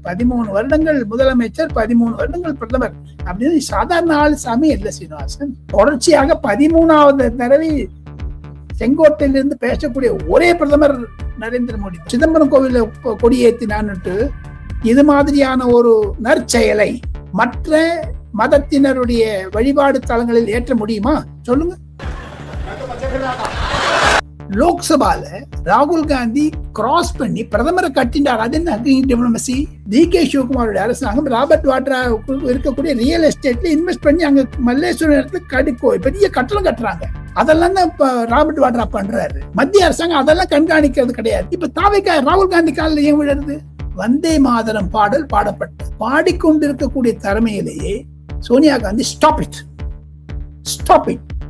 13 வருடங்கள் முதலமைச்சர், 13 வருடங்கள் பிரதமர் அப்படின்னு சாதாரண ஆள் சாமி இல்லை சீனிவாசன். தொடர்ச்சியாக 13வது தடவை செங்கோட்டையிலிருந்து பேசக்கூடிய ஒரே பிரதமர் நரேந்திர மோடி. சிதம்பரம் கோவில கொடியேற்றினான்னுட்டு இது மாதிரியான ஒரு நற்செயலை மற்ற மதத்தினருடைய வழிபாடு தலங்களில் ஏற்ற முடியுமா சொல்லுங்க? லோக்சபால ராகுல் காந்தி கிராஸ் பண்ணி பிரதமரை கட்டினார். அது என்ன டிப்ளமசி? டி.கே. சிவகுமாரோட அரசாங்கம் ராபர்ட் வாட்ரா இருக்கக்கூடிய ரியல் எஸ்டேட்ல இன்வெஸ்ட் பண்ணி அங்க மல்லேஸ்வரம் இடத்துல பெரிய கட்டணம் கட்டுறாங்க. அதெல்லாம் தான் இப்ப ராபர்ட் வாட்ரா பண்றாரு. மத்திய அரசாங்கம் அதெல்லாம் கண்காணிக்கிறது கிடையாது. இப்ப தாவேக்கா ராகுல் காந்தி காலில் ஏன் விழுறது? வந்தே மாதரம் பாடல் பாடப்பட்ட பாடிக்கொண்டிருக்கக்கூடிய திறமையிலேயே சோனியா காந்தி ஸ்டாப் இட்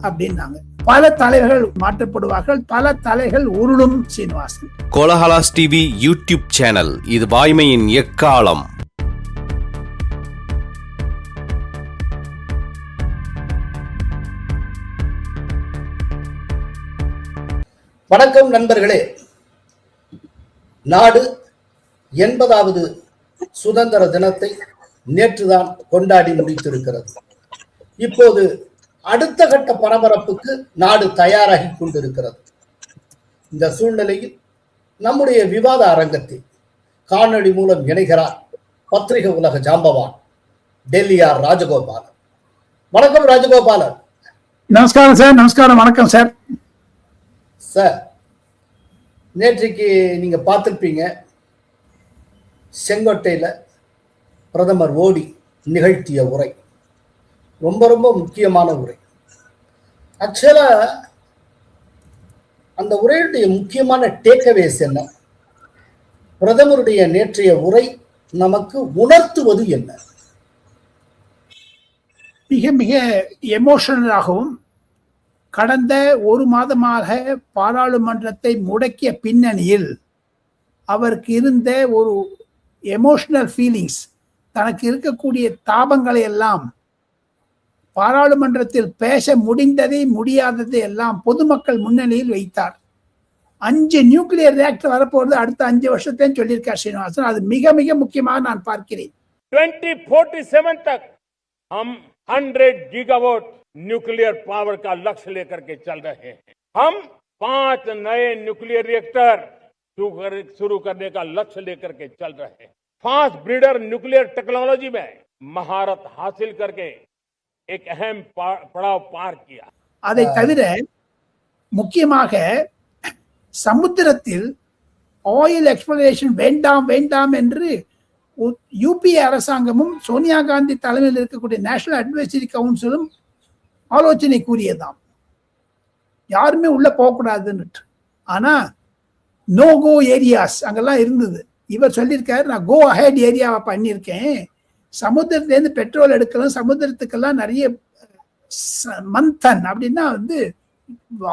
அப்படின்னாங்க. பல தலைவர்கள் மாற்றப்படுவார்கள், பல தலைகள் உருளும் Srinivasan. Kolahalas TV YouTube channel, இது வாய்மையின் எக்காலம். வணக்கம் நண்பர்களே. நாடு 80வது சுதந்திர தினத்தை நேற்றுதான் கொண்டாடி முடித்திருக்கிறது. இப்போது அடுத்த கட்ட பரபரப்புக்கு நாடு தயாராகி கொண்டிருக்கிறது. இந்த சூழ்நிலையில் நம்முடைய விவாத அரங்கத்தில் காணொளி மூலம் இணைகிறார் பத்திரிகை உலக ஜாம்பவான் டெல்லி ஆர் ராஜகோபாலன். வணக்கம் ராஜகோபாலன். நமஸ்காரம் சார். நமஸ்காரம். வணக்கம் சார். சார், நேற்றைக்கு நீங்க பார்த்திருப்பீங்க, செங்கோட்டையில பிரதமர் மோடி நிகழ்த்திய உரை ரொம்ப ரொம்ப முக்கியமான உரை. ஆக்சுவலா அந்த உரையுடைய முக்கியமான டேக்அவேஸ் என்ன? பிரதமருடைய நேற்றைய உரை நமக்கு உணர்த்துவது என்ன? மிக மிக எமோஷனலாகவும் கடந்த ஒரு மாதமாக பாராளுமன்றத்தை முடக்கிய பின்னணியில் அவருக்கு இருந்த ஒரு எமோஷனல் ஃபீலிங்ஸ், தனக்கு இருக்கக்கூடிய தாபங்களை எல்லாம் பாராளுமன்றத்தில் பேச முடிந்ததை முடியாததை எல்லாம் பொதுமக்கள் முன்னணியில் வைத்தார். 5 நியூக்ளியர் ரியாக்டர் வரப்போறது அடுத்த 5 வருஷத்தையும் சொல்லியிருக்கார் ஸ்ரீனிவாசன். அது மிக மிக முக்கியமாக நான் பார்க்கிறேன். 2047 तक हम 100 गीगावाट न्यूक्लियर पावर का लक्ष्य लेकर के चल रहे हैं. हम 5 नए न्यूक्लियर रिएक्टर शुरू करने का लक्ष्य लेकर के चल रहे हैं. फास्ट ब्रीडर न्यूक्लियर टेक्नोलॉजी में महारत हासिल करके एक अहम पड़ाव पार किया. அதை தவிர முக்கியமாக சமுத்திரத்தில் ஆயில் எக்ஸ்ப்ளோரேஷன் வேண்டாம் வேண்டாம் என்று யூபிஏ அரசாங்கமும் சோனியா காந்தி தலைமையில் இருக்கக்கூடிய நேஷனல் அட்வைசரி கவுன்சிலும் ஆலோசனை கூறியதாம். யாருமே உள்ள போகக்கூடாதுன்னு. ஆனா நோ கோ ஏரியாஸ் அங்கெல்லாம் இருந்தது. இவர் சொல்லியிருக்காரு, நான் கோ அஹெட் ஏரியாவை பண்ணியிருக்கேன், சமுத்திரத்திலேருந்து பெட்ரோல் எடுக்கலாம், சமுத்திரத்துக்கெல்லாம் நிறைய மந்தன் அப்படின்னா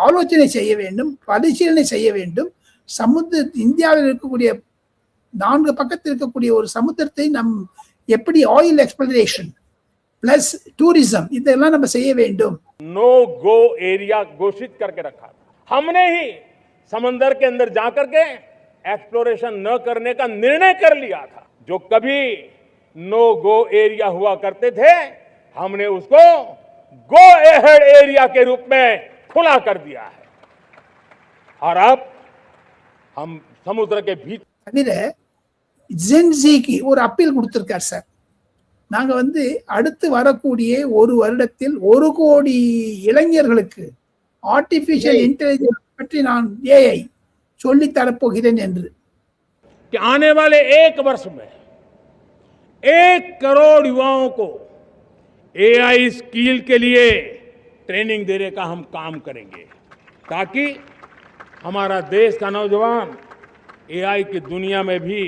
ஆலோசனை செய்ய வேண்டும், பரிசீலனை செய்ய வேண்டும். இந்தியாவில் இருக்கக்கூடிய 4 பக்கத்தில் இருக்கக்கூடிய ஒரு சமுத்திரத்தை நம் எப்படி ஆயில் எக்ஸ்ப்ளோரேஷன் प्लस टूरिज्म இதெல்லாம் நம்ம செய்ய வேண்டும். नो गो एरिया घोषित करके रखा. हमने ही समंदर के अंदर जाकर के एक्सप्लोरेशन न करने का निर्णय कर लिया था. जो कभी नो गो एरिया हुआ करते थे, हमने उसको गो अहेड एरिया के रूप में खुला कर दिया है. और अब हम समुद्र के भीतर ஜென்ஸி की ஒரு அப்பீல் கொடுத்திருக்கார் சார். நாங்க அடுத்து வரக்கூடிய ஒரு வருடத்தில் 1 கோடி இளைஞர்களுக்கு ஆர்டிபிஷியல் इंटेलिजेंस பற்றி நான் ஏஐ சொல்லி தரப்போகிறேன் என்று. आने वाले 1 वर्ष में 1 करोड़ युवाओं को एआई स्किल के लिए ट्रेनिंग देने का हम काम करेंगे, ताकि हमारा देश का नौजवान एआई की दुनिया में भी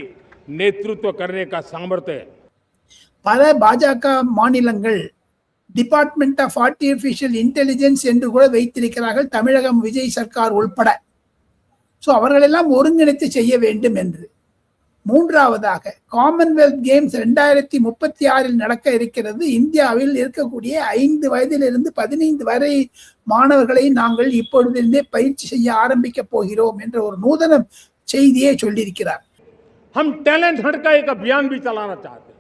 नेतृत्व करने का सामर्थ्य. பல பாஜக மாநிலங்கள் டிபார்ட்மெண்ட் ஆஃப் ஆர்டிபிஷியல் இன்டெலிஜென்ஸ் என்று கூட வைத்திருக்கிறார்கள், தமிழகம் விஜய் சர்க்கார் உள்பட. ஸோ அவர்களெல்லாம் ஒருங்கிணைத்து செய்ய வேண்டும் என்று. 3வதாக காமன்வெல்த் கேம்ஸ் 2036 நடக்க இருக்கிறது. இந்தியாவில் இருக்கக்கூடிய 5 வயதிலிருந்து 15 வரை மாணவர்களை நாங்கள் இப்பொழுதிருந்தே பயிற்சி செய்ய ஆரம்பிக்க போகிறோம் என்ற ஒரு நூதன செய்தியை சொல்லியிருக்கிறார். हम टैलेंट हंट का एक अभियान भी चलाना चाहते हैं।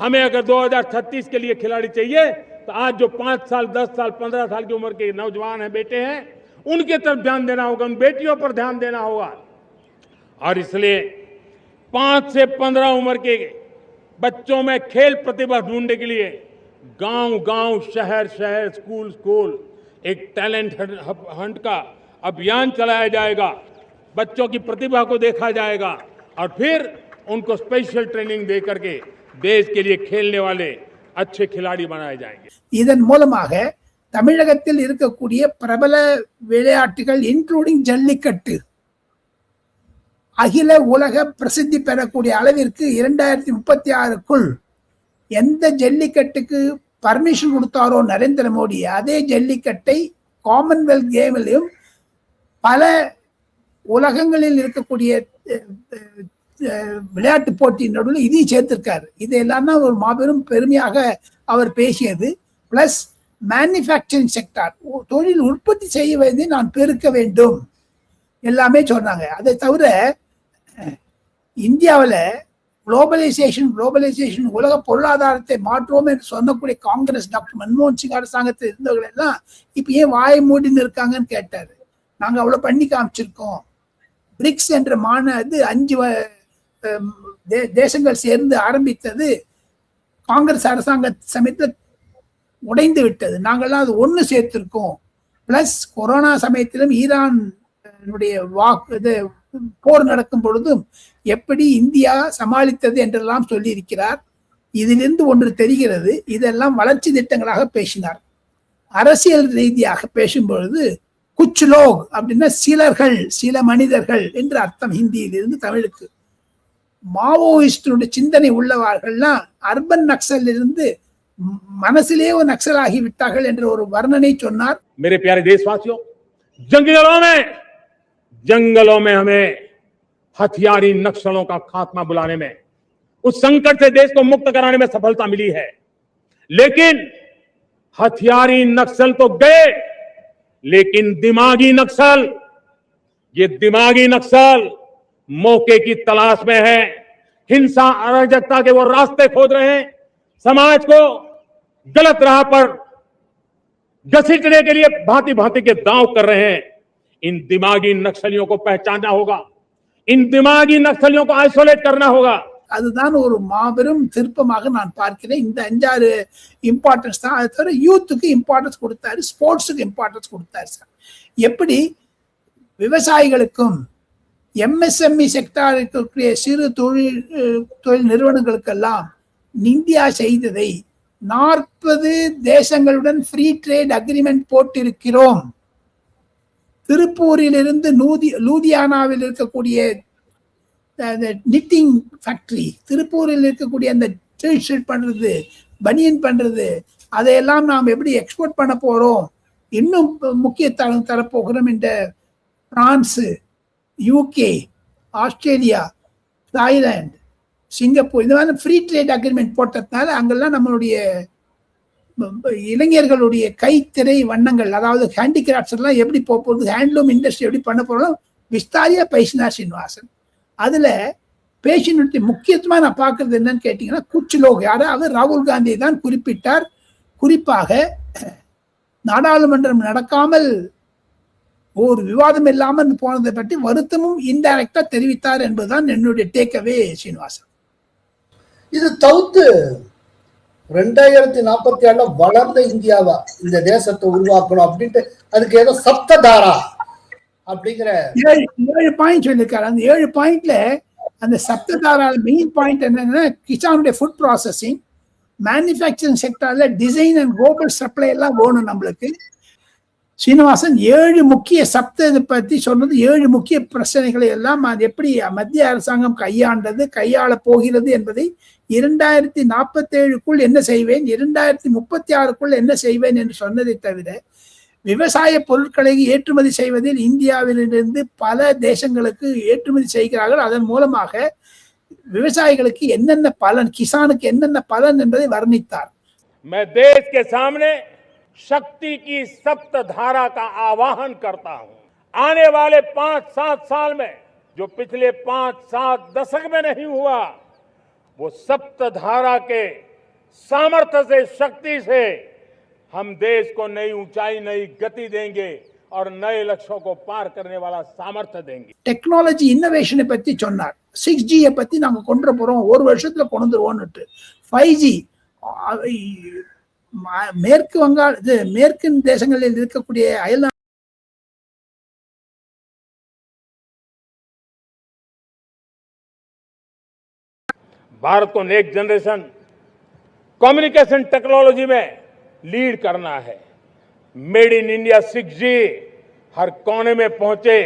हमें अगर 2036 के लिए खिलाड़ी चाहिए तो आज जो 5 साल 10 साल 15 साल की उम्र के नौजवान हैं, बेटे हैं, उनके तरफ ध्यान देना होगा, उन बेटियों पर ध्यान देना होगा। और इसलिए 5 से 15 उम्र के बच्चों में खेल प्रतिभा ढूंढने के लिए गांव गांव, शहर शहर, स्कूल स्कूल एक टैलेंट हंट का अभियान चलाया जाएगा। बच्चों की प्रतिभा को देखा जाएगा और फिर उनको स्पेशल ट्रेनिंग दे करके देश के लिए खेलने वाले अच्छे खिलाड़ी बनाए जाएंगे। இதன் மூலமாக தமிழகத்தில் இருக்கக்கூடிய பிரபல விளையாட்டுகள் இன்க்ளூடிங் ஜல்லிக்கட்டு அகில உலக பிரசித்தி பெறக்கூடிய அளவிற்கு 2036க்குள் எந்த ஜல்லிக்கட்டுக்கு பர்மிஷன் கொடுத்தாரோ நரேந்திர மோடி, அதே ஜல்லிக்கட்டை காமன்வெல்த் கேமிலும் பல உலகங்களில் இருக்கக்கூடிய விளையாட்டு போட்டியின் நடுவில் இதையும் சேர்த்திருக்காரு. இதெல்லாம் தான் ஒரு மாபெரும் பெருமையாக அவர் பேசியது. பிளஸ் மேனுஃபேக்சரிங் செக்டார், தொழில் உற்பத்தி செய்வதை நான் பெருக்க வேண்டும் எல்லாமே சொன்னாங்க. அதை தவிர இந்தியாவில் குளோபலைசேஷன் உலக பொருளாதாரத்தை மாற்றுவோம் என்று சொல்லக்கூடிய காங்கிரஸ் டாக்டர் மன்மோகன் சிங் அரசாங்கத்தில் இருந்தவர்கள் எல்லாம் இப்ப ஏன் வாயை மூடின்னு இருக்காங்கன்னு கேட்டாரு. நாங்க அவ்வளவு பண்ணி காமிச்சிருக்கோம். பிரிக்ஸ் என்ற மாநாடு 5 தேசங்கள் சேர்ந்து ஆரம்பித்தது காங்கிரஸ் அரசாங்க சமயத்தில் உடைந்து விட்டது. நாங்கள்லாம் அது ஒன்று சேர்த்திருக்கோம். பிளஸ் கொரோனா சமயத்திலும் ஈரானுடைய போர் நடக்கும் பொழுதும் எப்படி இந்தியா சமாளித்தது என்றெல்லாம் சொல்லி இருக்கிறார். இதிலிருந்து ஒன்று தெரிகிறது, இதெல்லாம் வளர்ச்சி திட்டங்களாக பேசினார். அரசியல் ரீதியாக பேசும் பொழுது குச் லோக் அப்படின்னா சிலர்கள், சில மனிதர்கள் என்று அர்த்தம் ஹிந்தியில் இருந்து தமிழுக்கு. மாவோயிஸ்டுடைய சிந்தனை உள்ளவர்கள்லாம் அர்பன் நக்சல் இருந்து மனசிலே ஒரு நக்சல் ஆகி விட்டார்கள் என்ற ஒரு வர்ணனை சொன்னார். मेरे प्यारे देशवासियों, जंगलों में हमें हथियारी नक्सलों का खात्मा बुलाने में, उस संकट से देश को मुक्त कराने में सफलता मिली है। लेकिन हथियारी नक्सल तो गए, लेकिन दिमागी नक्सल, ये दिमागी नक्सल मौके की तलाश में है। हिंसा अराजकता के वो रास्ते खोद रहे हैं, समाज को गलत राह पर घसीटने के लिए भांति भांति के दांव कर रहे हैं। इन दिमागी नक्सलियों को पहचानना होगा, इन दिमागी नक्सलियों को आइसोलेट करना होगा। அதுதான் ஒரு மாபெரும் திருப்பமாக நான் பார்க்கிறேன். இந்த 5-6 இம்பார்ட்டன்ஸ் தான். அது தவிர யூத்துக்கு இம்பார்ட்டன்ஸ் கொடுத்தாரு, ஸ்போர்ட்ஸுக்கு இம்பார்ட்டன்ஸ் கொடுத்தாரு சார். எப்படி விவசாயிகளுக்கும் எம்எஸ்எம்இ செக்டார் இருக்கக்கூடிய சிறு தொழில் நிறுவனங்களுக்கெல்லாம் இந்தியா செய்ததை 40 தேசங்களுடன் ஃப்ரீ ட்ரேட் அக்ரிமெண்ட் போட்டிருக்கிறோம். திருப்பூரில் இருந்து லூதியானாவில் இருக்கக்கூடிய நிட்டிங் ஃபேக்டரி, திருப்பூரில் இருக்கக்கூடிய அந்த ஷர்ட் பண்றது, பனியன் பண்றது, அதையெல்லாம் நாம் எப்படி எக்ஸ்போர்ட் பண்ண போறோம், இன்னும் முக்கியத்துவம் தரப்போகிறோம் என்ற France, UK, Australia, Thailand, Singapore இந்த மாதிரி ஃப்ரீ ட்ரேட் அக்ரிமெண்ட் போட்டதுனால அங்கெல்லாம் நம்மளுடைய இளைஞர்களுடைய கைத்திரை வண்ணங்கள், அதாவது ஹேண்டிகிராஃப்ட்ஸ் எல்லாம் எப்படி போகுது, ஹேண்ட்லூம் இண்டஸ்ட்ரி எப்படி பண்ண போறோம் விஸ்தாரியா பேசினார் சீனிவாசன். அதுல பேசினுடைய முக்கியத்துவமா நான் பார்க்கறது என்னன்னு கேட்டீங்கன்னா, குச் லோக், அதாவது ராகுல் காந்தி தான் குறிப்பிட்டார். குறிப்பாக நாடாளுமன்றம் நடக்காமல் ஒரு விவாதம் இல்லாமல் போனதை பற்றி வருத்தமும் இன்டைரக்டா தெரிவித்தார் என்பதுதான் என்னுடைய டேக்அவே சீனிவாசன். இது தவிர்த்து 2047 வளர்ந்த இந்தியாவா இந்த தேசத்தை உருவாக்கணும் அப்படின்ட்டு அதுக்கு ஏதோ சப்ததாரா அப்படிங்கிற 7 பாயிண்ட் சொல்லியிருக்காரு. அந்த 7 பாயிண்ட்ல அந்த சப்ததாரா மெயின் பாயிண்ட் என்னன்னா, கிசானுடைய ஃபுட் ப்ராசஸிங், மேனுஃபேக்சரிங் செக்டர்ல டிசைன் அண்ட் குளோபல் சப்ளை எல்லாம் வேணும் நம்மளுக்கு. சீனிவாசன் 7 முக்கிய சப்த பத்தி சொன்னது, 7 முக்கிய பிரச்சனைகளை எல்லாம் அது எப்படி மத்திய அரசாங்கம் கையாள போகிறது என்பதை 2047க்குள் என்ன செய்வேன், 2036க்குள் என்ன செய்வேன் என்று சொன்னதை தவிர, விவசாய பொருட்களை ஏற்றுமதி செய்வதில் இந்தியாவிலிருந்து பல தேசங்களுக்கு ஏற்றுமதி செய்கிறார்கள். அதன் மூலமாக விவசாயிகளுக்கு என்னென்ன பலன், கிசானுக்கு என்னென்ன பலன் என்பதை வர்ணித்தார். मैं देश के सामने शक्ति की सप्त धारा का आवाहन करता हूं। आने वाले 5-7 साल में जो पिछले 5-7 दशक में नहीं हुआ, वो सप्तधारा के सामर्थ्य से, शक्ति से हम देश को नई ऊंचाई, नई गति देंगे और नए लक्ष्यों को पार करने वाला सामर्थ्य देंगे. டெக்னாலஜி இன்னோவேஷனை பத்தி சொன்னார். 6G பத்தி நாங்க கொண்டு போறோம், ஒரு வருஷத்துல கொண்டு வந்துருவோம்னு. 5G மேற்கு வங்காள மேற்கு தேசங்களில் இருக்கக்கூடிய அயல் भारत को नेक्स्ट जनरेशन कम्युनिकेशन टेक्नोलॉजी में लीड करना है. मेड इन इंडिया 6G हर कोने में पहुंचे,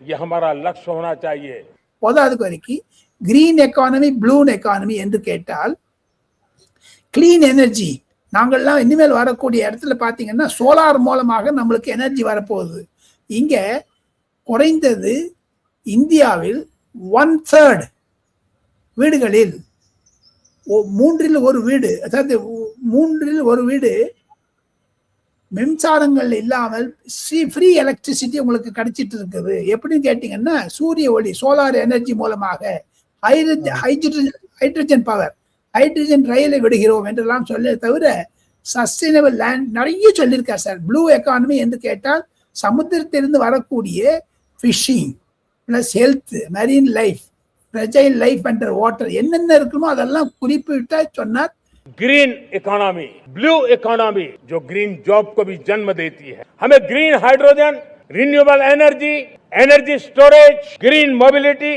ये हमारा लक्ष्य होना चाहिए. போதாது வரைக்கும் கிரீன் எக்கானமி, ப்ளூ எக்கானமி என்று கேட்டால், கிளீன் எனர்ஜி நாங்கள்லாம் இனிமேல் வரக்கூடிய இடத்துல பாத்தீங்கன்னா சோலார் மூலமாக நம்மளுக்கு எனர்ஜி வரப்போகுது. இங்க குறைந்தது இந்தியாவில் 1/3 வீடுகளில் 3 ஒரு வீடு, அதாவது 3 ஒரு வீடு மின்சாரங்கள் இல்லாமல் ஃப்ரீ எலக்ட்ரிசிட்டி உங்களுக்கு கிடைச்சிட்டு இருக்குது. எப்படின்னு கேட்டீங்கன்னா சூரிய ஒளி, சோலார் எனர்ஜி மூலமாக ஹைட்ரஜன் பவர், ஹைட்ரஜன் ரயிலை விடுகிறோம் என்றெல்லாம் சொல்ல தவிர சஸ்டைனபிள் லேண்ட் நிறைய சொல்லியிருக்கார் சார். ப்ளூ எக்கானமி என்று கேட்டால் சமுத்திரத்திலிருந்து வரக்கூடிய fishing plus health, marine life, fragile life under water என்னென்ன இருக்குமோ அதெல்லாம் குறிப்பிட்டா சொன்னார். ग्रीन इकोनॉमी, ब्लू इकोनॉमी जो ग्रीन जॉब को भी जन्म देती है. हमें green hydrogen, renewable energy, energy storage, green mobility,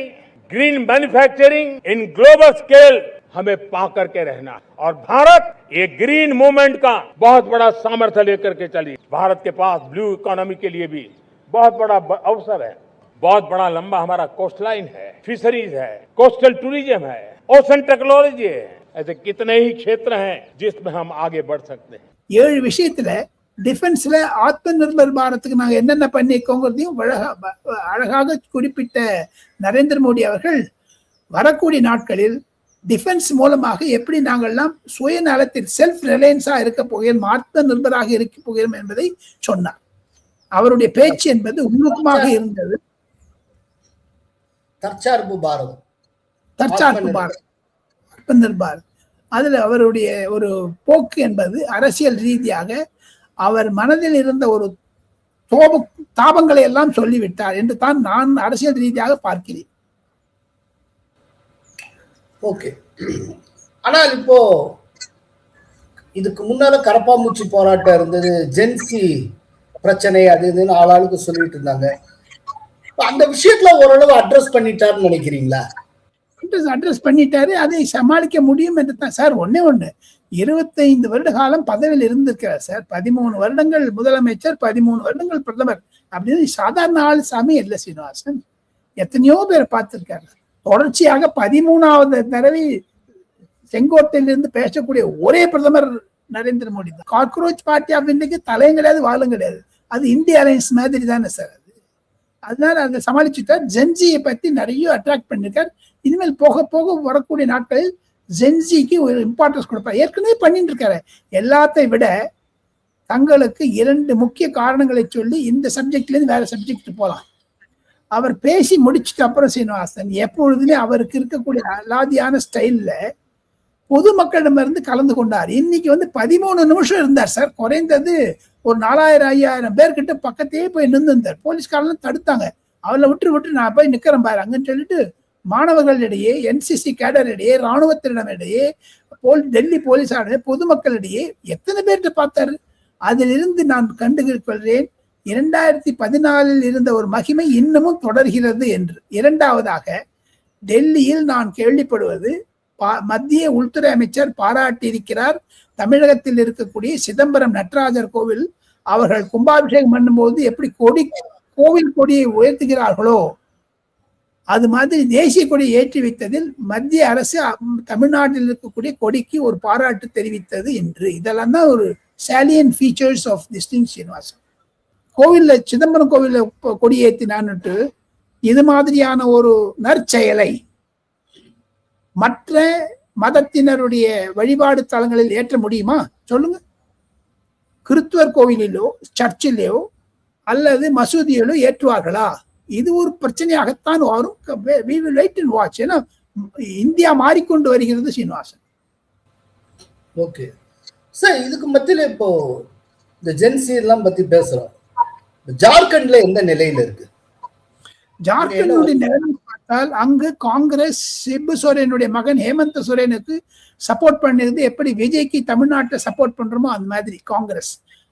green manufacturing in global scale हमें पा करके रहना. और भारत ये ग्रीन मूवमेंट का बहुत बड़ा सामर्थ्य लेकर के चली. भारत के पास ब्लू इकोनॉमी के लिए भी बहुत बड़ा अवसर है. बहुत बड़ा लंबा हमारा कोस्ट लाइन है, फिशरीज है, कोस्टल टूरिज्म है, ओशन टेक्नोलॉजी है. ऐसे कितने ही क्षेत्र हैं जिसमें हम आगे बढ़ सकते हैं. 7 விஷயத்துல டிஃபென்ஸ்ல ஆத்ம நிர்பர் பாரத்துக்கு நாங்க என்னென்ன பண்ணிருக்கோங்கிறதையும் அழகாக குறிப்பிட்ட நரேந்திர மோடி அவர்கள் வரக்கூடிய நாட்களில் டிஃபென்ஸ் மூலமாக எப்படி நாங்கள்லாம் சுயநலத்தில் செல்ஃப் ரிலையன்ஸா இருக்க போகிறோம், ஆத்ம நிர்பராக இருக்க போகிறோம் என்பதை சொன்னார். அவருடைய பேச்சு என்பது உண்முகமாக இருந்தது. தற்சார்பு பாரதம், தற்சார்பு பாரதம், ஆத்ம நிர்பார், அதுல அவருடைய ஒரு போக்கு என்பது அரசியல் ரீதியாக அவர் மனதில் இருந்த ஒரு தாபங்களை எல்லாம் சொல்லிவிட்டார் என்று தான் நான் அரசியல் ரீதியாக பார்க்கிறேன். ஓகே, ஆனால் இப்போ இதுக்கு முன்னால கரப்பாம்பூச்சி போராட்டம் இருந்தது, ஜென்சி பிரச்சனை, அது இதுன்னு ஆளாளுக்கு சொல்லிட்டு இருந்தாங்க. அந்த விஷயத்துல ஓரளவு அட்ரஸ் பண்ணிட்டாருன்னு நினைக்கிறீங்களா? அட்ரஸ் பண்ணிட்டாரு, அதை சமாளிக்க முடியும் என்று தான் சார். ஒண்ணு 25 வருட காலம் பதவியில் இருந்திருக்கிறார் சார். 13 வருடங்கள் முதலமைச்சர், 13 வருடங்கள் பிரதமர். அப்படின்னு சாதாரண ஆள் சாமி இல்லை சீனிவாசன். எத்தனையோ பேரை பார்த்திருக்காரு. தொடர்ச்சியாக 13வது தடவை செங்கோட்டையிலிருந்து பேசக்கூடிய ஒரே பிரதமர் நரேந்திர மோடி தான். காக்ரோச் பார்ட்டி ஆஃப் இந்தியாக்கு தலையும் கிடையாது, வாழும் கிடையாது. அது இந்திய அலையன்ஸ் மாதிரி தானே சார். அதனால அதை சமாளிச்சுட்டார். ஜென்சியை பத்தி நிறைய அட்ராக்ட் பண்ணிருக்கார். இனிமேல் போக போக வரக்கூடிய நாட்களில் ஜென்சிக்கு ஒரு இம்பார்ட்டன்ஸ் கொடுப்பார். ஏற்கனவே பண்ணிட்டு இருக்காரு. எல்லாத்தையும் விட தங்களுக்கு 2 முக்கிய காரணங்களை சொல்லி இந்த சப்ஜெக்ட்ல இருந்து வேற சப்ஜெக்ட் போலாம். அவர் பேசி முடிச்சுட்டு அப்புறம் சீனிவாசன் எப்பொழுதுமே அவருக்கு இருக்கக்கூடிய அலாதியான ஸ்டைல்ல பொதுமக்களிடமிருந்து கலந்து கொண்டார். இன்னைக்கு 13 நிமிஷம் இருந்தார் சார். குறைந்தது ஒரு 4000-5000 பேர்கிட்ட பக்கத்தையே போய் நின்றுந்தார். போலீஸ்காரெல்லாம் தடுத்தாங்க. அவளை விட்டு நான் போய் நிக்கிறேன் பாரு அங்கன்னு சொல்லிட்டு மாணவர்களிடையே, என்சிசி கேடரிடையே, இராணுவத்தினரிடையே, டெல்லி போலீசாரிடையே, பொதுமக்களிடையே எத்தனை பேர்கிட்ட பார்த்தாரு. அதிலிருந்து நான் கண்டுகொள்கிறேன் 2014 இருந்த ஒரு மகிமை இன்னமும் தொடர்கிறது என்று. இரண்டாவதாக டெல்லியில் நான் கேள்விப்படுவது, மத்திய உள்துறை அமைச்சர் பாராட்டியிருக்கிறார் தமிழகத்தில் இருக்கக்கூடிய சிதம்பரம் நடராஜர் கோவில். அவர்கள் கும்பாபிஷேகம் பண்ணும்போது எப்படி கோவில் கொடியை உயர்த்துகிறார்களோ அது மாதிரி தேசிய கொடியை ஏற்றி வைத்ததில் மத்திய அரசு தமிழ்நாட்டில் இருக்கக்கூடிய கொடிக்கு ஒரு பாராட்டு தெரிவித்தது என்று. இதெல்லாம் தான் ஒரு salient features of this thing Srinivasan. கோவில்ல சிதம்பரம் கோவில்ல கொடியேற்றினான்னுட்டு இது மாதிரியான ஒரு நற்செயலை மற்ற மதத்தினருடைய வழிபாடு தலங்களில் ஏற்ற முடியுமா சொல்லுங்க? கிறிஸ்துவர் கோவிலிலோ, சர்ச்சிலோ அல்லது மசூதியிலோ ஏற்றுவார்களா? இது ஒரு பிரச்சனையாகத்தான் வரும். we will wait and watch. ஏன்னா இந்தியா மாறிக்கொண்டு வருகிறது சீனிவாசன். ஓகே சார், இதுக்கு மத்தியில இப்போ இந்த ஜென்சி எல்லாம் பத்தி பேசுறோம். ஜார்க்கண்ட்ல எந்த நிலையில இருக்கு? ஜார்க்கண்டுடைய நிலைமை பார்த்தால் அங்கு காங்கிரஸ் சிபு சோரனுடைய மகன் ஹேமந்த் சோரனுக்கு சப்போர்ட் பண்ணிருந்து எப்படி விஜய்க்கு தமிழ்நாட்டை சப்போர்ட் பண்றோமோ அந்த மாதிரி காங்கிரஸ்.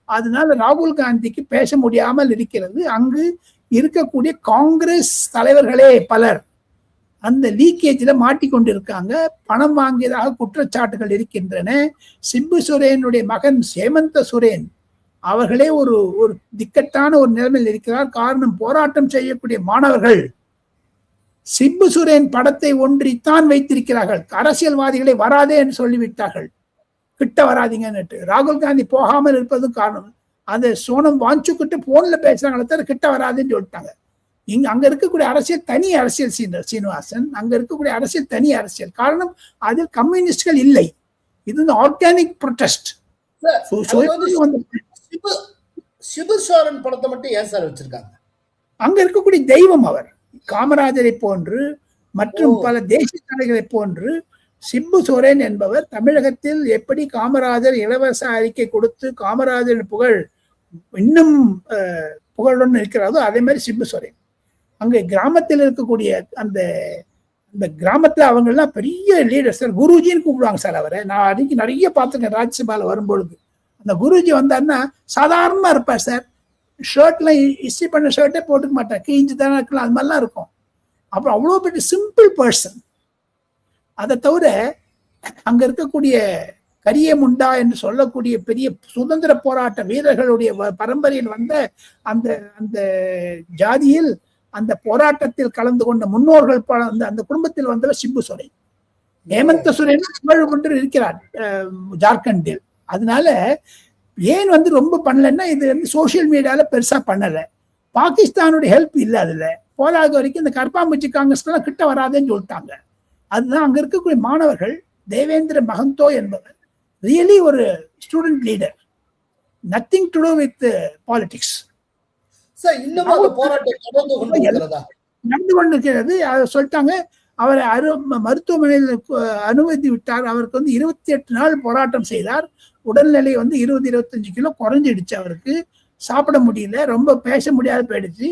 அதனால ராகுல் காந்திக்கு பேச முடியாமல் இருக்கிறது. அங்கு இருக்கக்கூடிய காங்கிரஸ் தலைவர்களே பலர் அந்த லீக்கேஜ்ல மாட்டிக்கொண்டிருக்காங்க. பணம் வாங்கியதாக குற்றச்சாட்டுகள் இருக்கின்றன. சிபு சோரனுடைய மகன் ஹேமந்த் சோரன் அவர்களே ஒரு திக்கட்டான ஒரு நிலைமையில் இருக்கிறார். காரணம், போராட்டம் செய்யக்கூடிய மாணவர்கள் சிபு சோரன் படத்தை ஒன்றித்தான் வைத்திருக்கிறார்கள். அரசியல்வாதிகளை வராதே என்று சொல்லிவிட்டார்கள், கிட்ட வராதிங்கன்னு. ராகுல் காந்தி போகாமல் இருப்பதும் காரணம் அந்த சோனம் வாஞ்சுக்கிட்டு போன்ல பேசுறாங்களே தவிர கிட்ட வராதுன்னு சொல்லிட்டாங்க. அங்க இருக்கக்கூடிய அரசியல் தனி அரசியல் சீனிவாசன், அங்க இருக்கக்கூடிய அரசியல் தனி அரசியல். காரணம், அதில் கம்யூனிஸ்ட்கள் இல்லை. இது ஆர்கானிக் ப்ரொடெஸ்ட். சிபு சோரன் படத்தை மட்டும் ஏன் சார் வச்சிருக்காங்க? அங்க இருக்கக்கூடிய தெய்வம் அவர். காமராஜரை போன்று மற்றும் பல தேசிய தலைகளை போன்று சிபு சோரன் என்பவர் தமிழகத்தில் எப்படி காமராஜர் இலவச அறிக்கை கொடுத்து காமராஜரின் புகழ் இன்னும் புகழுடன் இருக்கிறதோ அதே மாதிரி சிபு சோரன் அங்க கிராமத்தில் இருக்கக்கூடிய அந்த கிராமத்துல அவங்க எல்லாம் பெரிய லீடர் சார். குருஜின்னு கூப்பிடுவாங்க சார் அவரை. நான் அன்னைக்கு நிறைய பார்த்துருக்கேன் ராஜ்யசபால வரும்பொழுது. அந்த குருஜி வந்தாருன்னா சாதாரணமா இருப்பார் சார். ஷர்ட்லாம் இஸ்திரி பண்ண ஷர்ட்டே போட்டுக்க மாட்டேன், கிழிஞ்சு தானே இருக்கலாம், அது மாதிரிலாம் இருக்கும். அப்புறம் அவ்வளோ பெரிய சிம்பிள் பர்சன். அதை தவிர அங்க இருக்கக்கூடிய கரிய முண்டா என்று சொல்லக்கூடிய பெரிய சுதந்திர போராட்ட வீரர்களுடைய பரம்பரையில் வந்த அந்த அந்த ஜாதியில் அந்த போராட்டத்தில் கலந்து கொண்ட முன்னோர்கள் அந்த குடும்பத்தில் வந்தவர் சிபு சோரன். ஹேமந்த் சோரன் புகழ் கொண்டு இருக்கிறார் ஜார்க்கண்டில். அதனால ஏன் ரொம்ப பண்ணலன்னா, இது சோசியல் மீடியால பெருசா பண்ணல. பாகிஸ்தானுடைய ஹெல்ப் இல்லை அதுல. போலாத வரைக்கும் இந்த கர்பாம்பூச்சி காங்கிரஸ்லாம் கிட்ட வராதுன்னு சொல்லிட்டாங்க. அதுதான் அங்க இருக்கக்கூடிய மாணவர்கள். தேவேந்திர மகந்தோ என்பவர் ரியலி ஒரு student leader, nothing to do with politics. நடந்து கொண்டிருக்கிறது. அதை சொல்லிட்டாங்க. அவரை மருத்துவமனையில் அனுமதி விட்டார். அவருக்கு 28 நாள் போராட்டம் செய்தார். உடல்நிலை 20-25 கிலோ குறைஞ்சிடுச்சு. அவருக்கு சாப்பிட முடியல, ரொம்ப பேச முடியாது போயிடுச்சு.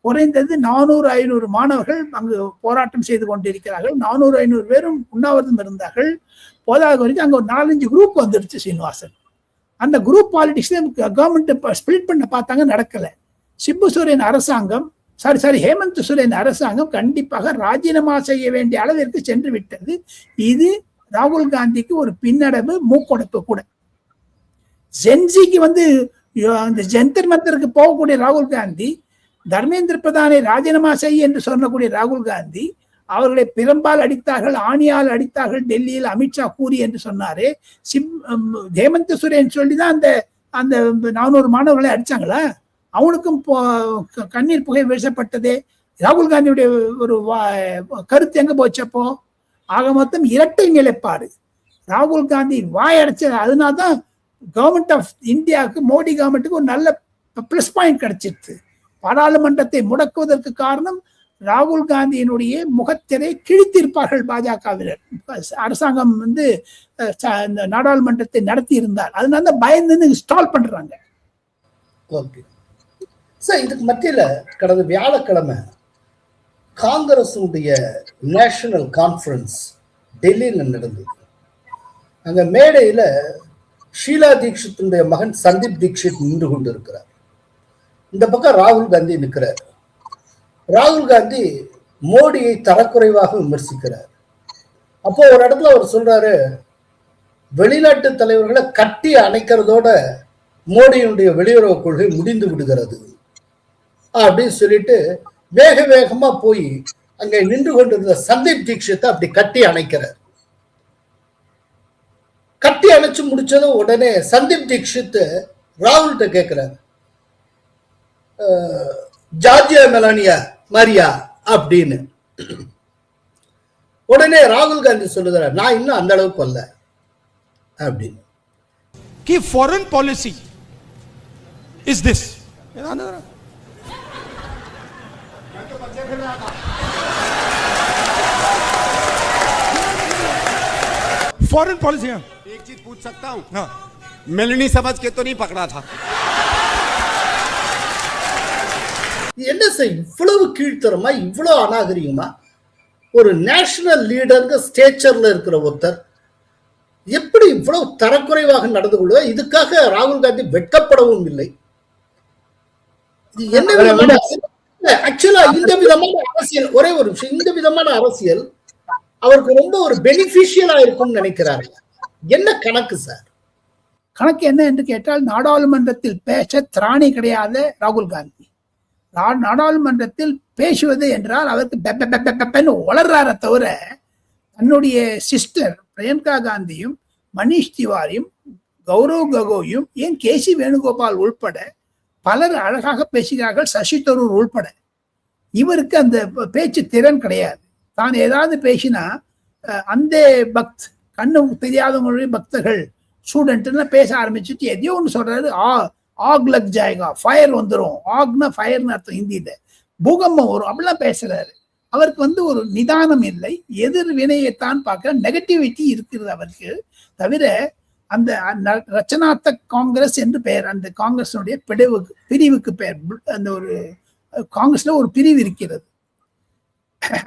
குறைந்தது 400-500 மாணவர்கள் அங்கு போராட்டம் செய்து கொண்டிருக்கிறார்கள். 400-500 பேரும் உண்ணாவிரதம் இருந்தார்கள். போதாத வரைக்கும் அங்க ஒரு 4-5 குரூப் வந்துடுச்சு சீனிவாசன். அந்த குரூப் பாலிடிக்ஸ் கவர்மெண்ட் ஸ்பிளிட் பண்ண பார்த்தாங்க, நடக்கல. சிபு சோரன் அரசாங்கம் ஹேமந்த் சோரன் அரசாங்கம் கண்டிப்பாக ராஜினாமா செய்ய வேண்டிய அளவிற்கு சென்று விட்டது. இது ராகுல் காந்திக்கு ஒரு பின்னடைவு, மூக்கொடைப்பு கூட. ஜென்சிக்கு அந்த ஜந்தர் மந்தருக்கு போகக்கூடிய ராகுல் காந்தி, தர்மேந்திர பிரதானை ராஜினாமா செய்ய என்று சொல்லக்கூடிய ராகுல் காந்தி அவர்களை பிரம்பால் அடித்தார்கள், ஆணியால் அடித்தார்கள், டெல்லியில் அமித்ஷா கூறி என்று சொன்னாரு. ஹேமந்த் சோரன் சொல்லிதான் அந்த 400 மாணவர்களை அடிச்சாங்களா? அவனுக்கும் கண்ணீர் புகை வீசப்பட்டதே. ராகுல் காந்தியுடைய ஒரு கருத்து எங்க போச்சப்போ? ஆக மொத்தம் இரட்டை நிலைப்பாடு. ராகுல் காந்தி வாய் அடைச்சது. அதனால்தான் கவர்மெண்ட் ஆஃப் இந்தியாவுக்கு, மோடி கவர்மெண்ட்டுக்கு ஒரு நல்ல பிளஸ் பாயிண்ட் கிடைச்சிருச்சு. பாராளுமன்றத்தை முடக்குவதற்கு காரணம் ராகுல் காந்தியினுடைய முகத்திரை கிழித்திருப்பார்கள் பாஜகவினர். அரசாங்கம் நாடாளுமன்றத்தை நடத்தி இருந்தார். அதனால பயந்து ஸ்டால் பண்றாங்க. இதுக்கு மத்தியில கடந்த வியாழக்கிழமை காங்கிரசுடைய நேஷனல் கான்ஃபரன்ஸ் டெல்லியில் நடந்தது. அங்க மேடையில ஷீலா தீக்ஷித்துடைய மகன் சந்தீப் தீக்ஷித் நின்று கொண்டு இருக்கிறார். இந்த பக்கம் ராகுல் காந்தி நிற்கிறார். ராகுல் காந்தி மோடியை தரக்குறைவாக விமர்சிக்கிறார். அப்போ ஒரு இடத்துல அவர் சொல்றாரு, வெளிநாட்டு தலைவர்களை கட்டி அணைக்கிறதோட மோடியினுடைய வெளியுறவு கொள்கை முடிந்து விடுகிறது அப்படின்னு சொல்லிட்டு வேக வேகமா போய் அங்க நின்று கொண்டிருந்த சந்தீப் தீக்ஷித்தை அப்படி கட்டி அணைக்கிறார். கட்டி அணைச்சு முடிச்சதும் உடனே சந்தீப் தீக்ஷித் ராகுல்கிட்ட கேட்கிறார், ஜார்ஜியா மெலானியா மாரியா அப்படின்னு. உடனே ராகுல் காந்தி சொல்லுகிறார், நான் இன்னும் அந்த அளவுக்கு வரல அப்படின்னு. कि फॉरेन पॉलिसी इज दिस फिर रहा था। फॉरेन पॉलिसी, एक चीज पूछ सकता हूँ? हाँ, मिलनी समझ के तो नहीं पकड़ा था? என்ன சார் இவ்வளவு கீழ்த்தரமா, இவ்வளவு அநாகரிகமா ஒரு நேஷனல் லீடருங்க ஸ்டேச்சர்ல இருக்கிற ஒருத்தர் எப்படி இவ்வளவு தரக்குறைவாக நடந்து கொள்வது? இதுக்காக ராகுல் காந்தி வெட்கப்படவும் இல்லை. இது என்ன விதமான ஆக்சுவலா இந்த விதமான அரசியல், ஒரே ஒரு விஷயம், இந்த விதமான அரசியல் அவருக்கு ரொம்ப ஒரு பெனிஃபிஷியலா இருக்கும்னு நினைக்கிறாரு. என்ன கணக்கு சார்? கணக்கு என்ன என்று கேட்டால், நாடாளுமன்றத்தில் பேச திராணி கிடையாது ராகுல் காந்தி. நாடாளுமன்றத்தில் பேசுவது என்றால் அவருக்கு வளர்றார தவிர தன்னுடைய சிஸ்டர் பிரியங்கா காந்தியும் மணிஷ் திவாரியும் கௌரவ் ககோயும் ஏன் கேசி வேணுகோபால் உள்பட பலர் அழகாக பேசுகிறார்கள், சசி தரூர் உள்பட. இவருக்கு அந்த பேச்சு திறன் கிடையாது. தான் ஏதாவது பேசினா அந்த பக்த் கண்ணு தெரியாதவங்களுடைய பக்தர்கள் ஸ்டூடெண்ட் பேச ஆரம்பிச்சுட்டு எதையோ ஒன்று சொல்றாரு. ஆக் லக் ஜாயகா, ஃபயர் வந்துடும். ஆக்னா ஃபயர்னு அர்த்தம் ஹிந்தியில, பூகம்பம் வரும், அப்படிலாம் பேசுறாரு. அவருக்கு ஒரு நிதானம் இல்லை, எதிர் வினையைத்தான் பார்க்க நெகட்டிவிட்டி இருக்கிறது அவருக்கு. தவிர அந்த ரச்சனாத்த காங்கிரஸ் என்று பெயர், அந்த காங்கிரஸுடைய பிரிவுக்கு பெயர். அந்த ஒரு காங்கிரஸ்ல ஒரு பிரிவு இருக்கிறது.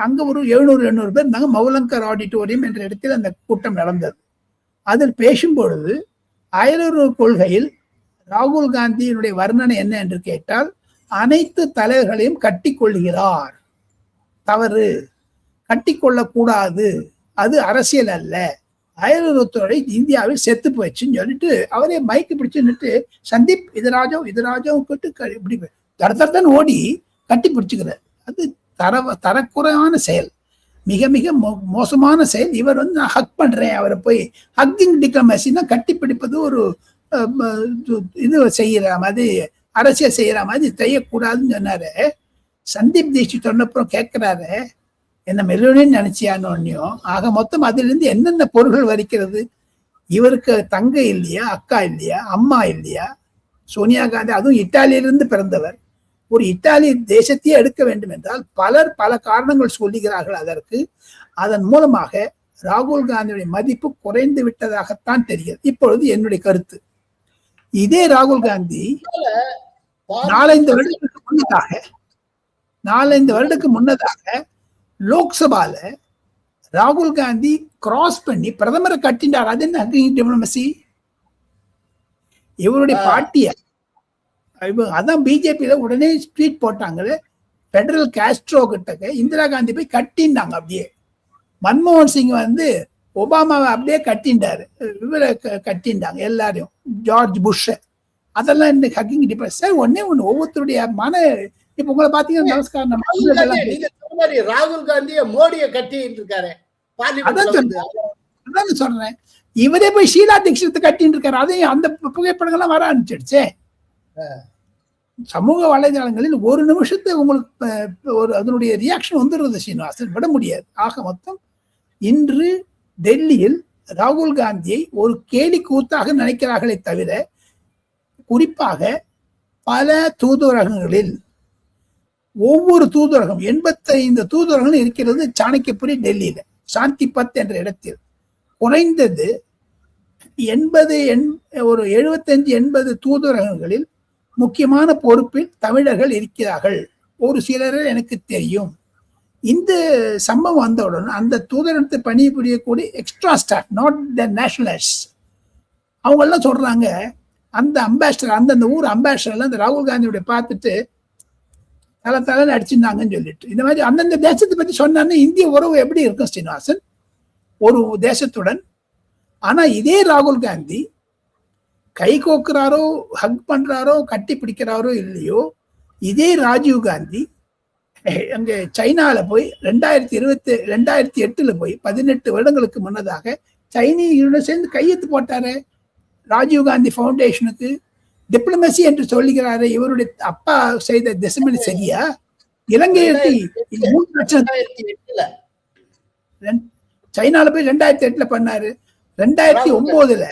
அங்க ஒரு 700 பேர் இருந்தாங்க. மௌலங்கர் ஆடிட்டோரியம் என்ற இடத்தில் அந்த கூட்டம் நடந்தது. அதில் பேசும்பொழுது அயலுறவு கொள்கையில் ராகுல் காந்தியினுடைய வர்ணனை என்ன என்று கேட்டால், அனைத்து தலைவர்களையும் கட்டி கொள்கிறார். தவறு, கட்டி கொள்ளக்கூடாது, அது அரசியல் அல்ல, அயலுறவுத்துறை இந்தியாவில் செத்து போயிடுச்சுன்னு சொல்லிட்டு அவரே மைக்கு பிடிச்சுன்னுட்டு சந்தீப் இதராஜவும் கேட்டு இப்படி தரத்தன் ஓடி கட்டி பிடிச்சுக்கிறார். அது தரக்குறையான செயல், மிக மிக மோசமான செயல். இவர் நான் ஹக் பண்றேன், அவரை போய் ஹக்கிங் டிப்ளமசின்னா கட்டி பிடிப்பது ஒரு இது செய்யற மாதிரி, அரசியல் செய்யற மாதிரி செய்யக்கூடாதுன்னு சொன்னாரு. சந்தீப் தீட்சித் சொன்னப்புறம் கேட்கிறாரு, என்ன மெல்லுன்னு நினைச்சியானோன்னையும். ஆக மொத்தம் அதிலிருந்து என்னென்ன பொருள்கள் வரிக்கிறது? இவருக்கு தங்கை இல்லையா, அக்கா இல்லையா, அம்மா இல்லையா? சோனியா காந்தி அதுவும் இத்தாலியிலிருந்து பிறந்தவர். ஒரு இத்தாலி தேசத்தையே எடுக்க வேண்டும் என்றால் பலர் பல காரணங்கள் சொல்லுகிறார்கள் அதற்கு. அதன் மூலமாக ராகுல் காந்தியுடைய மதிப்பு குறைந்து விட்டதாகத்தான் தெரிகிறது இப்பொழுது என்னுடைய கருத்து. இதே ராகுல் காந்தி 4-5 வருடத்துக்கு முன்னதாக லோக்சபால ராகுல் காந்தி கிராஸ் பண்ணி பிரதமரை கட்டினார். அது என்ன டிப்ளமசி? இவருடைய பாட்டியா, அதான் பிஜேபியில உடனே ட்வீட் போட்டாங்களே, பெடரல் காஸ்ட்ரோ கிட்ட இந்திரா காந்தி போய் கட்டினாங்க. அப்படியே மன்மோகன் சிங் ஒபாமாவை அப்படியே கட்டிண்டாரு, இவரை கட்டிண்டாங்க எல்லாரையும், ஜார்ஜ் புஷ். அதெல்லாம் இந்த ஹக்கிங் டிப்ளமசி சார். ஒன்னே ஒண்ணு, ஒவ்வொருத்தருடைய இப்ப உங்களை பாத்தீங்கன்னா நமஸ்காரம், ராகுல் காந்திய மோடிய கட்டி இருக்காரு. அதான் சொல்றேன், இவரே போய் ஷீலா தீட்சித்தை கட்டின்னு இருக்காரு. அதையும் அந்த புகைப்படங்கள்லாம் வர ஆரம்பிச்சிடுச்சே சமூக வலைதளங்களில். ஒரு நிமிஷத்தை உங்களுக்கு ஒரு அதனுடைய ரியாக்ஷன் வந்துடுறது சீனிவாசன், விட முடியாது. ஆக மொத்தம் இன்று டெல்லியில் ராகுல் காந்தியை ஒரு கேலி கூத்தாக நினைக்கிறார்களே தவிர, குறிப்பாக பல தூதரகங்களில் ஒவ்வொரு தூதரகம் 85 தூதரகங்கள் இருக்கிறது சாணக்கியபுரி டெல்லியில, சாந்தி பத் என்ற இடத்தில். குறைந்தது 75-80 தூதரகங்களில் முக்கியமான பொறுப்பில் தமிழர்கள் இருக்கிறார்கள். ஒரு சிலர் எனக்கு தெரியும். இந்த சம்பவம் வந்தவுடன் அந்த தூதரகத்தை பணிபுரியக்கூடிய extra staff, not the nationalist, அவங்க எல்லாம் சொல்றாங்க, அந்த அம்பாசிடர், அந்தந்த ஊர் அம்பாசிடர்லாம் அந்த ராகுல் காந்தியோட பார்த்துட்டு தலைன்னு அடிச்சிருந்தாங்கன்னு சொல்லிட்டு, இந்த மாதிரி அந்தந்த தேசத்தை பத்தி சொன்னான்னு இந்திய உறவு எப்படி இருக்கும் ஸ்ரீனிவாசன் ஒரு தேசத்துடன்? ஆனா இதே ராகுல் காந்தி கை கோக்குறாரோ, ஹக் பண்றாரோ, கட்டி பிடிக்கிறாரோ இல்லையோ, இதே ராஜீவ் காந்தி அங்க சைனால போய் 2008 போய் 18 வருடங்களுக்கு முன்னதாக சைனீஸுடன் சேர்ந்து கையெழுத்து போட்டாரு. ராஜீவ் காந்தி ஃபவுண்டேஷனுக்கு டிப்ளமசி என்று சொல்லுகிறாரு. இவருடைய அப்பா செய்த திசமணி சரியா? இலங்கைக்கு 3 லட்சம் சைனால போய் 2008 பண்ணாரு. 2009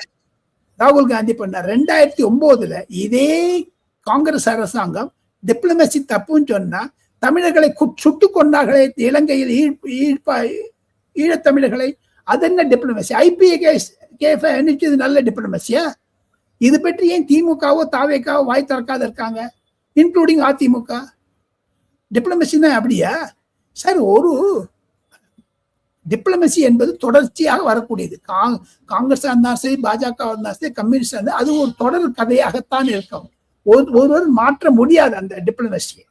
ராகுல் காந்தி பண்ணார். 2009 இதே காங்கிரஸ் அரசாங்கம் டிப்ளமசி தப்புன்னு சொன்னா தமிழர்களை சுட்டுக் கொண்டார்களே இலங்கையில் ஈழத்தமிழர்களை, அது என்ன டிப்ளமசி? ஐபிஏ கேஸ் அனுப்பிச்சது நல்ல டிப்ளமசியா? இது பற்றி ஏன் திமுகவோ தாவேக்காவோ வாய் திறக்காத இருக்காங்க, இன்க்ளூடிங் அதிமுக? டிப்ளமசின்னா அப்படியா சார்? ஒரு டிப்ளமசி என்பது தொடர்ச்சியாக வரக்கூடியது. காங்கிரஸ் இருந்தாலும் சரி, பாஜக இருந்தாலும் சரி, கம்யூனிஸ்ட் இருந்தால் அது ஒரு தொடர் கதையாகத்தான் இருக்கும். ஒருவர் மாற்ற முடியாது அந்த டிப்ளமசியை.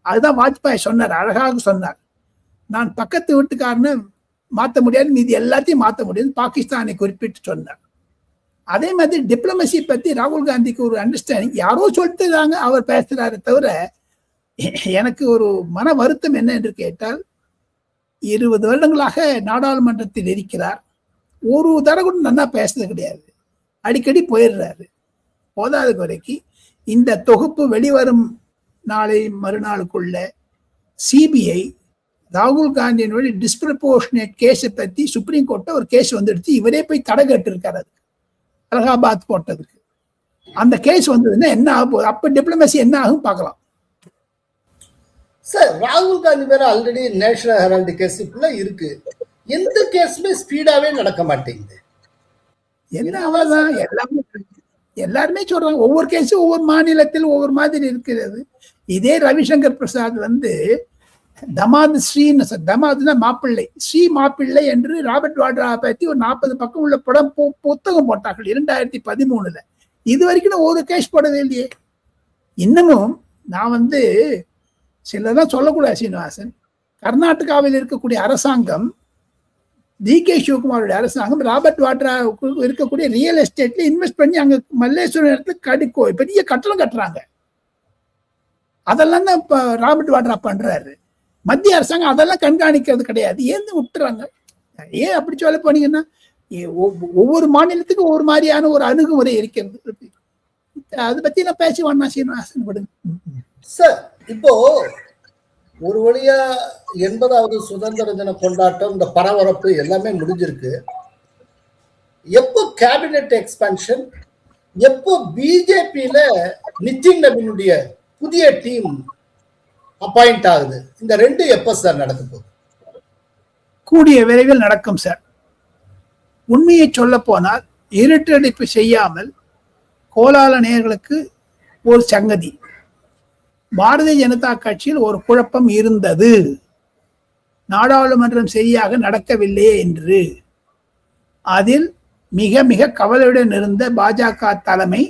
அதுதான் வாஜ்பாய் சொன்னார், அழகாக சொன்னார். நான் பக்கத்து வீட்டுக்காரன்னு மாற்ற முடியாது, மீது எல்லாத்தையும் மாற்ற முடியாது, பாகிஸ்தானை குறிப்பிட்டு சொன்னார். அதே மாதிரி டிப்ளமசி பத்தி ராகுல் காந்திக்கு ஒரு அண்டர்ஸ்டாண்டிங் யாரோ சொல்லிட்டுதாங்க அவர் பேசுறாரு தவிர, எனக்கு ஒரு மன வருத்தம் என்ன என்று கேட்டால், 20 வருடங்களாக நாடாளுமன்றத்தில் இருக்கிறார், ஒரு தடவை கூட நல்லா பேசுறது கிடையாது, அடிக்கடி போயிடுறாரு. போதாத குறைக்கு இந்த தொகுப்பு வெளிவரும் நாளை மறுநாளுக்குள்ள சிபிஐ ராகுல் காந்தியினுடைய டிஸ்ப்ரப்போர்ஷனேட் கேஸை பத்தி சுப்ரீம் கோர்ட்ல ஒரு கேஸ் வந்துடுச்சு. இவரே போய் தடை கேட்டிருக்காரு அலகாபாத் போட்டதுக்கு. அந்த கேஸ் வந்ததுன்னா என்ன ஆகும் போகுது, அப்ப டிப்ளமசி என்ன ஆகும் பார்க்கலாம். சார், ராகுல் காந்தி பேர ஆல்ரெடி நேஷனல் ஹெரால்டு கேஸ் இப்ப இருக்கு. எந்த கேஸுமே ஸ்பீடாவே நடக்க மாட்டேங்குது. என்ன அவ்வளவுதான், எல்லாருமே சொல்றாங்க. ஒவ்வொரு கேஸும் ஒவ்வொரு மாநிலத்தில் ஒவ்வொரு மாதிரி இருக்கிறது. இதே ரவிசங்கர் பிரசாத் தமாத் ஸ்ரீன்னு, தமாத்னா மாப்பிள்ளை, ஸ்ரீ மாப்பிள்ளை என்று ராபர்ட் வாட்ரா பத்தி ஒரு 40 பக்கம் உள்ள படம் புத்தகம் போட்டார்கள் 2013. இது வரைக்கும் ஒரு கேஸ் போடவே இல்லையே. இன்னமும் நான் சிலதான் சொல்லக்கூடாது சீனிவாசன், கர்நாடகாவில் இருக்கக்கூடிய அரசாங்கம், DK சிவகுமாருடைய அரசாங்கம் ராபர்ட் வாட்ரா இருக்கக்கூடிய ரியல் எஸ்டேட்ல இன்வெஸ்ட் பண்ணி அங்க மல்லேஸ்வரம் இடத்துல பெரிய கட்டணம் கட்டுறாங்க. அதெல்லாம் தான் இப்ப ராபர்ட் வாட்ரா பண்றாரு. மத்திய அரசாங்கம் அதெல்லாம் கண்காணிக்கிறது கிடையாது, ஏன் விட்டுறாங்க? ஏன் அப்படி சொல்ல போனீங்கன்னா, ஒவ்வொரு மாநிலத்துக்கும் ஒவ்வொரு மாதிரியான ஒரு அணுகுமுறை இருக்கிறது. அதை பத்தி நான் பேசி வேணா சீனிவாசன் விடுங்க சார். இப்போ ஒரு வழியா 80வது சுதந்திர தின கொண்டாட்டம், இந்த பரபரப்பு எல்லாமே முடிஞ்சிருக்கு. எப்போ கேபினெட் எக்ஸ்பான்ஷன், எப்போ பிஜேபியில நிதின் நவீனுடைய புதிய டீம் அப்பாயிண்ட் ஆகுது, இந்த ரெண்டு எப்ப சார் நடக்க போகுது? கூடிய விரைவில் நடக்கும் சார். உண்மையை சொல்ல போனால் இருட்டடிப்பு செய்யாமல் கோலால நேயர்களுக்கு ஒரு சங்கதி, பாரதிய ஜனதா கட்சியில் ஒரு குழப்பம் இருந்தது, நாடாளுமன்றம் சரியாக நடக்கவில்லையே என்று. அதில் மிக மிக கவலையுடன் இருந்த பாஜக தலைமை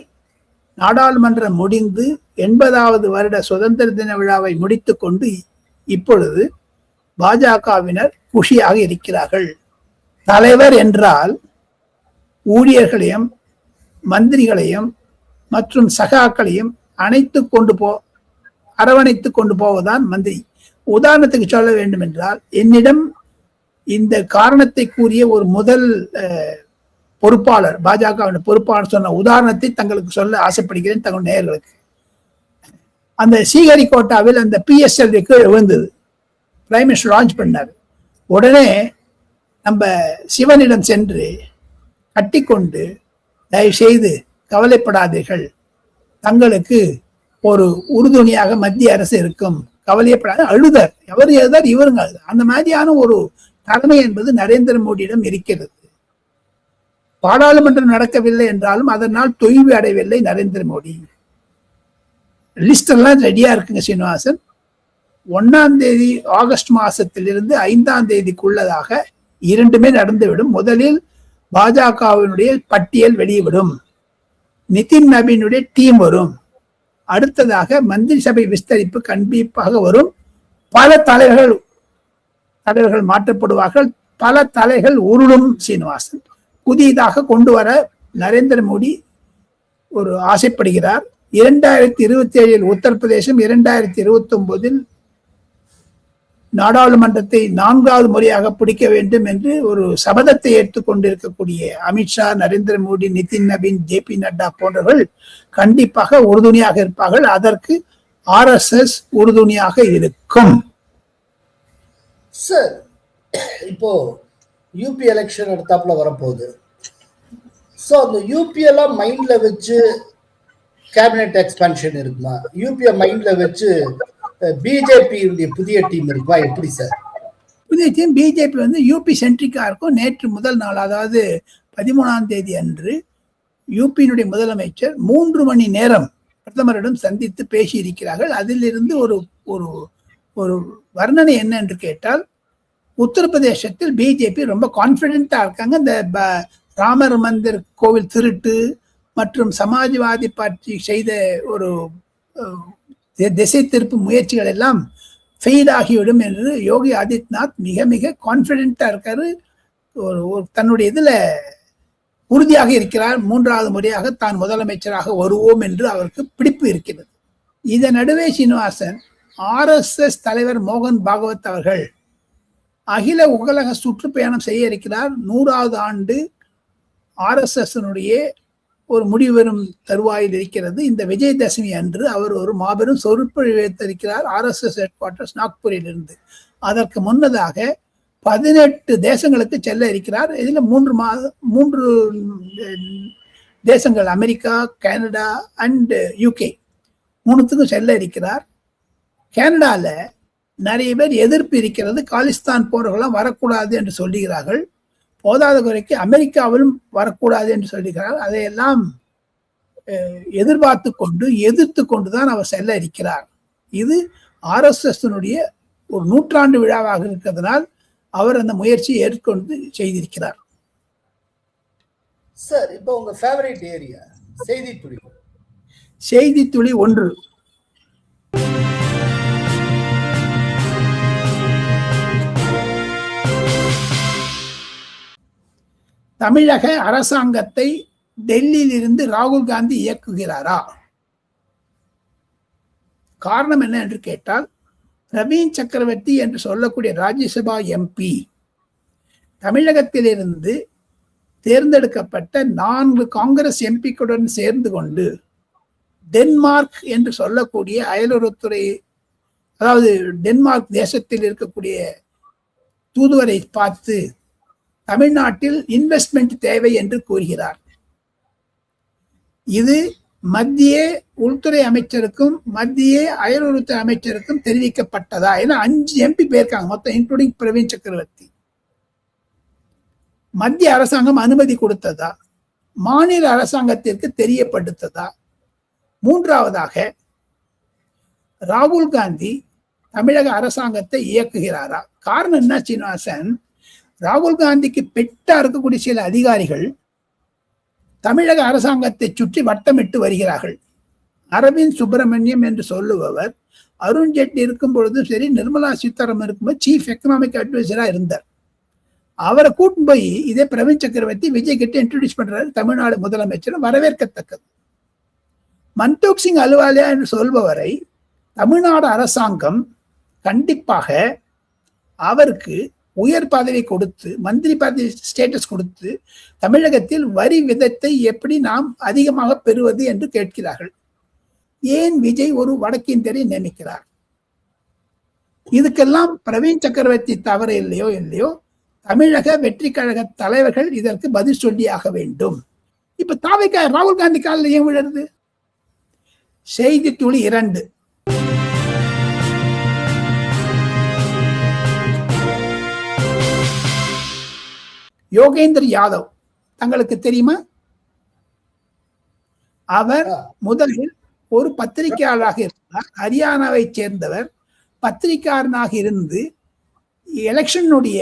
நாடாளுமன்றம் முடிந்து 80வது வருட சுதந்திர தின விழாவை முடித்துக் கொண்டு இப்பொழுது பாஜகவினர் குஷியாக இருக்கிறார்கள். தலைவர் என்றால் ஊழியர்களையும் மந்திரிகளையும் மற்றும் சகாக்களையும் அரவணைத்து கொண்டு போவதுதான் மந்திரி. உதாரணத்துக்கு சொல்ல வேண்டும் என்றால், என்னிடம் இந்த காரணத்தை கூறிய ஒரு முதல் பொறுப்பாளர், பாஜக பொறுப்பாளர் சொன்ன உதாரணத்தை தங்களுக்கு சொல்ல ஆசைப்படுகிறேன் தங்கள் நேயர்களுக்கு. அந்த ஸ்ரீஹரிகோட்டாவில் அந்த PSL விழுந்தது, பிரைம் மினிஸ்டர் லான்ச் பண்ணார். உடனே நம்ம சிவனிடம் சென்று கட்டிக்கொண்டு, தயவு செய்து கவலைப்படாதீர்கள், தங்களுக்கு ஒரு உறுதுணையாக மத்திய அரசு இருக்கும், கவலையப்படாத, அழுதார். எவர் எழுதார், இவருங்க அழுதார். அந்த மாதிரியான ஒரு தலைமை என்பது நரேந்திர மோடியிடம் இருக்கிறது. பாராளுமன்றம் நடக்கவில்லை என்றாலும் அதனால் தொய்வு அடையவில்லை நரேந்திர மோடி. லிஸ்ட் எல்லாம் ரெடியா இருக்குங்க சீனிவாசன். 1ஆம் தேதி ஆகஸ்ட் மாசத்திலிருந்து 5ஆம் தேதிக்குள்ளதாக இரண்டுமே நடந்துவிடும். முதலில் பாஜகவினுடைய பட்டியல் வெளியிடும், நிதின் நவீனுடைய டீம் வரும், அடுத்ததாக மந்திரி சபை விஸ்தரிப்பு கண்டிப்பாக வரும், பல தலைவர்கள் மாற்றப்படுவார்கள், பல தலைகள் உருளும். சீனிவாசன், புதிதாக கொண்டு வர நரேந்திர மோடி ஒரு ஆசைப்படுகிறார். 2027 உத்தரப்பிரதேசம், 2029 நாடாளுமன்றத்தை 4வது முறையாக பிடிக்க வேண்டும் என்று ஒரு சபதத்தை ஏற்றுக்கொண்டிருக்கக்கூடிய அமித்ஷா, நரேந்திர மோடி, நிதின் நவீன், JP நட்டா போன்றவர்கள் கண்டிப்பாக உறுதுணையாக இருப்பார்கள். அதற்கு RSS உறுதுணையாக இருக்கும். சார், இப்போ யூபி எலெக்ஷன் எடுத்தாப்புல வரப்போகுது. ஸோ அந்த யூபிஎல்லாம் மைண்ட்ல வச்சு கேபினெட் எக்ஸ்பான்ஷன் இருக்குமா? யூபிஐ மைண்ட்ல வச்சு பிஜேபியுடைய புதிய டீம் இருக்குமா, எப்படி சார்? புதிய டீம் பிஜேபி வந்து யூபி சென்ட்ரிக்கா இருக்கும். நேற்று முதல் நாள், அதாவது 13ஆம் தேதி அன்று யூபியினுடைய முதலமைச்சர் 3 மணி நேரம் பிரதமரிடம் சந்தித்து பேசி இருக்கிறார்கள். அதிலிருந்து ஒரு ஒரு ஒரு வர்ணனை என்ன என்று கேட்டால், உத்தரப்பிரதேசத்தில் பிஜேபி ரொம்ப கான்பிடென்டா இருக்காங்க. இந்த ராமர் மந்திர் கோவில் திருட்டு மற்றும் சமாஜ்வாதி பார்ட்டி செய்த ஒரு திசை திருப்பு முயற்சிகள் எல்லாம் ஃபெயில் ஆகிவிடும் என்று யோகி ஆதித்யநாத் மிக மிக கான்பிடென்டா இருக்காரு. தன்னுடைய இதுல உறுதியாக இருக்கிறார். 3வது முறையாக தான் முதலமைச்சராக வருவோம் என்று அவருக்கு பிடிப்பு இருக்கிறது. இதன் நடுவே சீனிவாசன், RSS தலைவர் மோகன் பாகவத் அவர்கள் அகில உலக சுற்றுப்பயணம் செய்ய இருக்கிறார். 100வது ஆண்டு RSS ஒரு முடிவு பெறும் தருவாயில் இருக்கிறது. இந்த விஜயதசமி அன்று அவர் ஒரு மாபெரும் சொற்பொழிவு வைத்திருக்கிறார் RSS ஹெட் குவார்டர்ஸ் நாக்பூரில் இருந்து. அதற்கு முன்னதாக 18 தேசங்களுக்கு செல்ல இருக்கிறார். இதில் 3 தேசங்கள், அமெரிக்கா, கனடா அண்ட் UK, 3த்துக்கும் செல்ல இருக்கிறார். கனடால நிறைய பேர் எதிர்ப்பு இருக்கிறது. காலிஸ்தான் போன்றவர்களாம் வரக்கூடாது என்று சொல்லுகிறார்கள். போதாத குறைக்கு அமெரிக்காவிலும் வரக்கூடாது என்று சொல்லுகிறார்கள். அதையெல்லாம் எதிர்த்து கொண்டுதான் அவர் செல்ல இருக்கிறார். இது RSS ஒரு 100ஆண்டு விழாவாக இருக்கிறதுனால் அவர் அந்த முயற்சியை ஏற்கொண்டு செய்திருக்கிறார். சார், இப்போ உங்க ஃபேவரட் ஏரியா செய்தித்துளி. செய்தித்துளி 1. தமிழக அரசாங்கத்தை டெல்லியில் இருந்து ராகுல் காந்தி இயக்குகிறாரா? காரணம் என்ன என்று கேட்டால், பிரவீன் சக்கரவர்த்தி என்று சொல்லக்கூடிய ராஜ்யசபா MP தமிழகத்திலிருந்து தேர்ந்தெடுக்கப்பட்ட 4 காங்கிரஸ் MPக்களுடன் சேர்ந்து கொண்டு டென்மார்க் என்று சொல்லக்கூடிய அயலுறவுத்துறை, அதாவது டென்மார்க் தேசத்தில் இருக்கக்கூடிய தூதுவரை பார்த்து தமிழ்நாட்டில் இன்வெஸ்ட்மெண்ட் தேவை என்று கூறுகிறார். இது மத்திய உள்துறை அமைச்சருக்கும் மத்திய அயலுறவுத்துறை அமைச்சருக்கும் தெரிவிக்கப்பட்டதா? ஏன்னா 5 MP போயிருக்காங்க மொத்தம், இன்க்ளூடிங் பிரவீன் சக்கரவர்த்தி. மத்திய அரசாங்கம் அனுமதி கொடுத்ததா? மாநில அரசாங்கத்திற்கு தெரியப்படுத்ததா? 3வதாக, ராகுல் காந்தி தமிழக அரசாங்கத்தை இயக்குகிறாரா? காரணம் என்ன சீனிவாசன், ராகுல் காந்திக்கு பெட்டா இருக்கக்கூடிய சில அதிகாரிகள் தமிழக அரசாங்கத்தை சுற்றி வட்டமிட்டு வருகிறார்கள். அரவிந்த் சுப்பிரமணியம் என்று சொல்லுபவர் அருண் ஜேட்லி இருக்கும் பொழுதும் சரி, நிர்மலா சீதாராமன் இருக்கும்போது சீஃப் எக்கனாமிக் அட்வைசரா இருந்தார். அவரை கூட்டின்னு போய் இதே பிரவீன் சக்கரவர்த்தி விஜய் கிட்ட இன்ட்ரோடியூஸ் பண்றாரு. தமிழ்நாடு முதலமைச்சர் வரவேற்கத்தக்கது. மன்தோக் சிங் அலுவாலியா என்று சொல்பவரை தமிழ்நாடு அரசாங்கம் கண்டிப்பாக அவருக்கு உயர் பதவி கொடுத்து, மந்திரி பதவி ஸ்டேட்டஸ் கொடுத்து, தமிழகத்தில் வரி விதத்தை எப்படி நாம் அதிகமாக பெறுவது என்று கேட்கிறார்கள். ஏன் விஜய் ஒரு வடக்கிந்தியரை நியமிக்கிறார்? இதுக்கெல்லாம் பிரவீன் சக்கரவர்த்தி தவறு இல்லையோ, தமிழக வெற்றி கழக தலைவர்கள் இதற்கு பதில் சொல்லியாக வேண்டும். இப்ப தாவேக்கா ராகுல் காந்தி காலில் ஏன் விழுறது? செய்தித்துளி 2. யோகேந்திர யாதவ் தங்களுக்கு தெரியுமா? அவர் முதலில் ஒரு பத்திரிகையாளராக இருந்தார். ஹரியானாவை சேர்ந்தவர். பத்திரிகையாளராக இருந்து எலெக்ஷனுடைய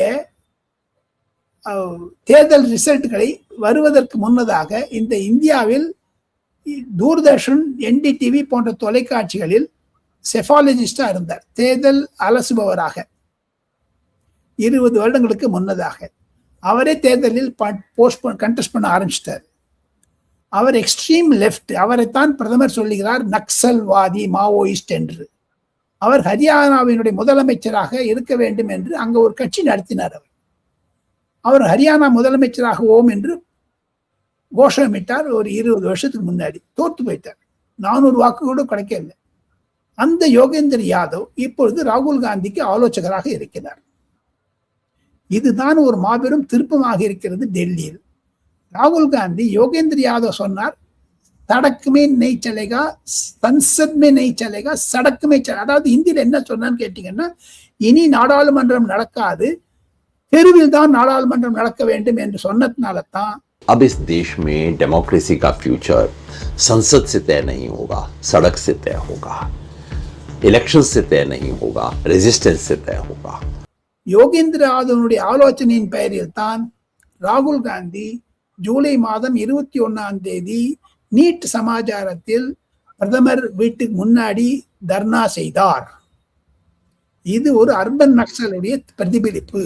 தேர்தல் ரிசல்ட்களை வருவதற்கு முன்னதாக இந்த இந்தியாவில் தூர்தர்ஷன், NDTV போன்ற தொலைக்காட்சிகளில் செஃபாலஜிஸ்டா இருந்தார். தேர்தல் அலசுபவராக 20 வருடங்களுக்கு முன்னதாக அவரே தேர்தலில் கண்டெஸ்ட் பண்ண ஆரம்பிச்சிட்டார். அவர் எக்ஸ்ட்ரீம் லெஃப்ட். அவரைத்தான் பிரதமர் சொல்லுகிறார் நக்சல்வாதி, மாவோயிஸ்ட் என்று. அவர் ஹரியானாவினுடைய முதலமைச்சராக இருக்க வேண்டும் என்று அங்க ஒரு கட்சி நடத்தினார். அவர் ஹரியானா முதலமைச்சராகுவோம் என்று கோஷமிட்டார். ஒரு 20 வருஷத்துக்கு முன்னாடி தோத்து போயிட்டார். 400 வாக்கு கூட கிடைக்கல. அந்த யோகேந்திர யாதவ் இப்பொழுது ராகுல் காந்திக்கு ஆலோசகராக இருக்கிறார். இதுதான் ஒரு மாபெரும் திருப்பமாக இருக்கிறது டெல்லியில். ராகுல் காந்தி யோகேந்திர யாதவ் சொன்னார், सड़क में नहीं चलेगा, संसद में नहीं चलेगा, सड़क में அதாவது ஹிந்தியில என்ன சொன்னான்னு கேட்டீங்கன்னா, இனி நாடாளுமன்றம் நடக்காது, தெருவில் தான் நாடாளுமன்றம் நடக்க வேண்டும் என்று சொன்னதுனால தான் अब इस देश में डेमोक्रेसी का फ्यूचर संसद से तय नहीं होगा, सड़क से तय होगा, इलेक्शन से तय नहीं होगा, रेजिस्टेंस से तय होगा. யோகேந்திர ஆதவனுடைய ஆலோசனையின் பெயரில் தான் ராகுல் காந்தி ஜூலை மாதம் 21 நீட் சமாச்சாரத்தில் பிரதமர் வீட்டுக்கு முன்னாடி தர்ணா செய்தார். இது ஒரு அர்பன் நக்சலுடைய பிரதிபலிப்பு.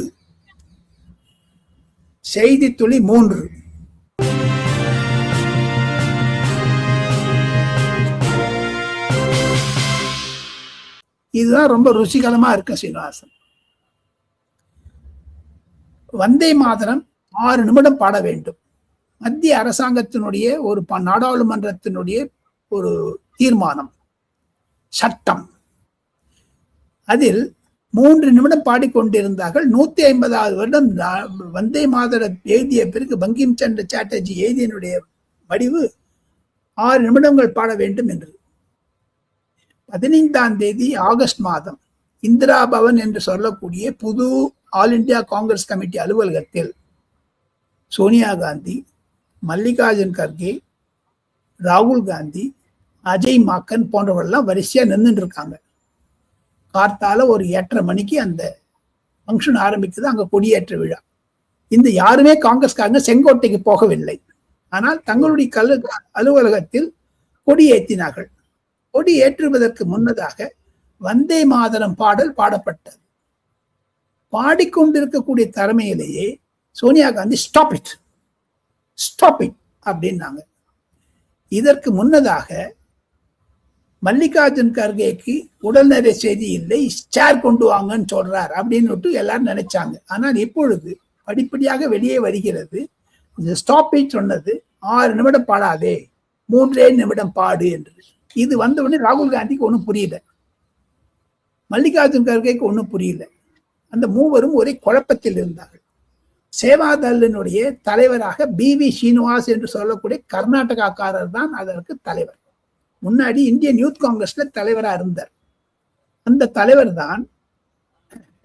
செய்தி துளி 3. இதுதான் ரொம்ப ருசிகரமா இருக்கு சீனிவாசன். வந்தே மாதரம் 6 நிமிடம் பாட வேண்டும். மத்திய அரசாங்கத்தினுடைய ஒரு நாடாளுமன்றத்தினுடைய ஒரு தீர்மானம், சட்டம். அதில் 3 நிமிடம் பாடிக்கொண்டிருந்தார்கள். 150வது வருடம் வந்தே மாதரம் எழுதிய பிறகு பங்கிம் சந்திர சாட்டர்ஜி எழுதியனுடைய வடிவு 6 நிமிடங்கள் பாட வேண்டும் என்று. 15 ஆகஸ்ட் மாதம் இந்திரா பவன் என்று சொல்லக்கூடிய புது ஆல் இந்தியா காங்கிரஸ் கமிட்டி அலுவலகத்தில் சோனியா காந்தி, மல்லிகார்ஜுன் கர்கே, ராகுல் காந்தி, அஜய் மாக்கன் போன்றவர்கள்லாம் வரிசையா நின்றுட்டு இருக்காங்க. கார்த்தால ஒரு 8:30 மணிக்கு அந்த ஃபங்க்ஷன் ஆரம்பிக்குது. அங்க கொடியேற்ற விழா. இந்த யாருமே காங்கிரஸ்காரங்க செங்கோட்டைக்கு போகவில்லை. ஆனால் தங்களுடைய அலுவலகத்தில் கொடி ஏற்றினார்கள். கொடி ஏற்றுவதற்கு முன்னதாக வந்தே மாதரம் பாடல் பாடப்பட்டது. பாடிக்கொண்டிருக்கக்கூடிய தலைமையிலேயே சோனியா காந்தி ஸ்டாப் இட் அப்படின்னாங்க. இதற்கு முன்னதாக மல்லிகார்ஜுன் கர்கேக்கு உடல்நல செய்தி இல்லை, சேர் கொண்டு வாங்கன்னு சொல்றார் அப்படின்னு எல்லாரும் நினைச்சாங்க. ஆனால் இப்பொழுது படிப்படியாக வெளியே வருகிறது. ஸ்டாப் இட் சொன்னது 6 நிமிடம் பாடாதே, 3 நிமிடம் பாடு என்று. இது வந்தவுடனே ராகுல் காந்திக்கு ஒன்றும் புரியல, மல்லிகார்ஜுன் கர்கேக்கு ஒன்றும் புரியல. அந்த மூவரும் ஒரே குழப்பத்தில் இருந்தார்கள். சேவாதளினுடைய தலைவராக BV ஸ்ரீனிவாஸ் என்று சொல்லக்கூடிய கர்நாடகாக்காரர் தான் அதற்கு தலைவர். முன்னாடி இந்தியன் யூத் காங்கிரஸ்ல தலைவராக இருந்தார். அந்த தலைவர் தான்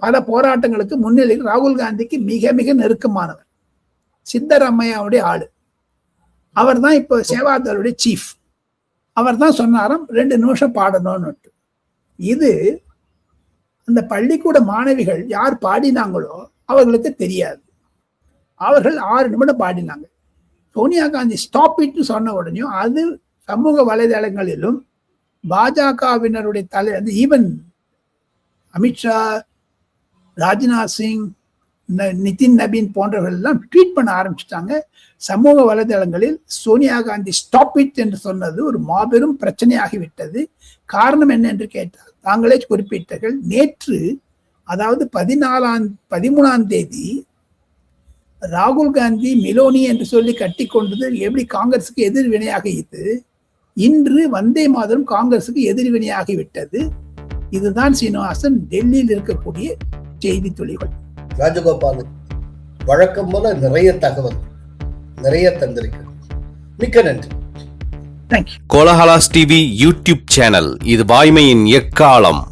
பல போராட்டங்களுக்கு முன்னிலையில் ராகுல் காந்திக்கு மிக மிக நெருக்கமானவர். சித்தராமையாவுடைய ஆளு. அவர் தான் இப்போ சேவாதளுடைய சீஃப். அவர் தான் சொன்னாராம் 2 நிமிஷம் பாடணும்னு. இது அந்த பள்ளிக்கூட மாணவிகள் யார் பாடினாங்களோ அவர்களுக்கு தெரியாது. அவர்கள் 6 நிமிடம் பாடினாங்க. சோனியா காந்தி ஸ்டாப் இட் சொன்ன உடனே அது சமூக வலைதளங்களிலும் பாஜகவினருடைய ஈவன் அமித்ஷா, ராஜ்நாத் சிங், நிதின் நபீன் போன்றவர்கள் எல்லாம் ட்வீட் பண்ண ஆரம்பிச்சிட்டாங்க. சமூக வலைதளங்களில் சோனியா காந்தி ஸ்டாப் இட் என்று சொன்னது ஒரு மாபெரும் பிரச்சனையாகிவிட்டது. காரணம் என்ன என்று கேட்டால் தாங்களே குறிப்பிட்டார்கள். நேற்று, அதாவது 13 ராகுல் காந்தி மிலோனி என்று சொல்லி கட்டி கொண்டது எப்படி காங்கிரசுக்கு எதிர்வினையாகிவிட்டது, இன்று வந்தே மாதரம் காங்கிரசுக்கு எதிர்வினையாகிவிட்டது. இதுதான் சீனிவாசன் டெல்லியில் இருக்கக்கூடிய செய்தி துளிகள். ராஜகோபால் வழக்கம் போல நிறைய தகவல் நிறைய தந்திருக்கிறது. மிக்க நன்றி. கோலஹலாஸ் டிவி யூடியூப் சேனல், இது வாய்மையின் எக்காலம்.